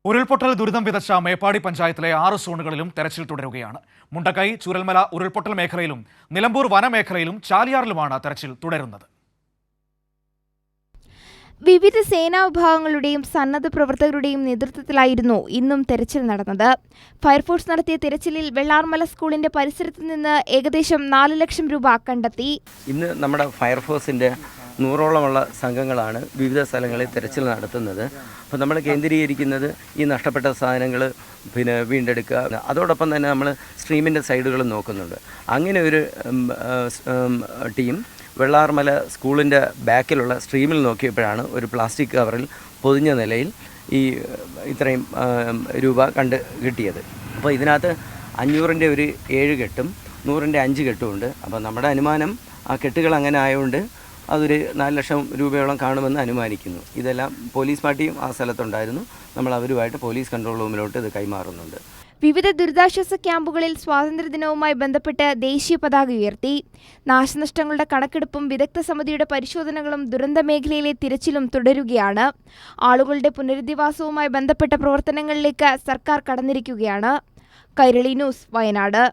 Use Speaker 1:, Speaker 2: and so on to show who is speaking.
Speaker 1: ഉരുൾപൊട്ടൽ ദുരിതം വിതച്ച മേപ്പാടി പഞ്ചായത്തിലെ 6 സോണുകളിലും തെരച്ചിൽ തുടരുകയാണ്. മുണ്ടക്കൈ, ചൂരൽമല ഉരുൾപൊട്ടൽ മേഖലയിലും നിലമ്പൂർ വനമേഖലയിലും ചാലിയാറിലുമാണ് തെരച്ചിൽ തുടരുന്നത്.
Speaker 2: വിവിധ സേനാ വിഭാഗങ്ങളുടെയും സന്നദ്ധ പ്രവർത്തകരുടെയും നേതൃത്വത്തിലായിരുന്നു ഇന്നും തെരച്ചിൽ നടന്നത്. ഫയർഫോഴ്സ് നടത്തിയ തെരച്ചിലിൽ വെള്ളാർമല സ്കൂളിന്റെ പരിസരത്ത് നിന്ന് ഏകദേശം 4 ലക്ഷം രൂപ കണ്ടെത്തി.
Speaker 3: ഇന്ന് നമ്മുടെ ഫയർഫോഴ്സിന്റെ 100ഓളമുള്ള സംഘങ്ങളാണ് വിവിധ സ്ഥലങ്ങളിൽ തെരച്ചിൽ നടത്തുന്നത്. അപ്പോൾ നമ്മൾ കേന്ദ്രീകരിക്കുന്നത് ഈ നഷ്ടപ്പെട്ട സാധനങ്ങൾ വീണ്ടെടുക്കുക. അതോടൊപ്പം തന്നെ നമ്മൾ സ്ട്രീമിൻ്റെ സൈഡുകളും നോക്കുന്നുണ്ട്. അങ്ങനെ ഒരു ടീം വെള്ളാർമല സ്കൂളിൻ്റെ ബാക്കിലുള്ള സ്ട്രീമിൽ നോക്കിയപ്പോഴാണ് ഒരു പ്ലാസ്റ്റിക് കവറിൽ പൊതിഞ്ഞ നിലയിൽ ഈ ഇത്രയും രൂപ കിട്ടിയത്. അപ്പോൾ ഇതിനകത്ത് 500ൻ്റെ ഒരു 7 കെട്ടും 100ൻ്റെ 5 കെട്ടും ഉണ്ട്. അപ്പോൾ നമ്മുടെ അനുമാനം ആ കെട്ടുകൾ അങ്ങനെ ആയതുകൊണ്ട് അതൊരു 4 ലക്ഷം രൂപയോളം കാണുമെന്ന് അനുമാനിക്കുന്നു. ഇതെല്ലാം പോലീസ് പാർട്ടിയും ആ സ്ഥലത്തുണ്ടായിരുന്നു. നമ്മൾ അവരുമായിട്ട് പോലീസ് കൺട്രോൾ റൂമിലോട്ട് ഇത് കൈമാറുന്നുണ്ട്.
Speaker 2: വിവിധ ദുരിതാശ്വാസ ക്യാമ്പുകളിൽ സ്വാതന്ത്ര്യദിനവുമായി ബന്ധപ്പെട്ട് ദേശീയ പതാക ഉയർത്തി. നാശനഷ്ടങ്ങളുടെ കണക്കെടുപ്പും വിദഗ്ധ സമിതിയുടെ പരിശോധനകളും ദുരന്ത മേഖലയിലെ തിരച്ചിലും തുടരുകയാണ്. ആളുകളുടെ പുനരധിവാസവുമായി ബന്ധപ്പെട്ട പ്രവർത്തനങ്ങളിലേക്ക് സർക്കാർ കടന്നിരിക്കുകയാണ്. കൈരളി ന്യൂസ്, വയനാട്.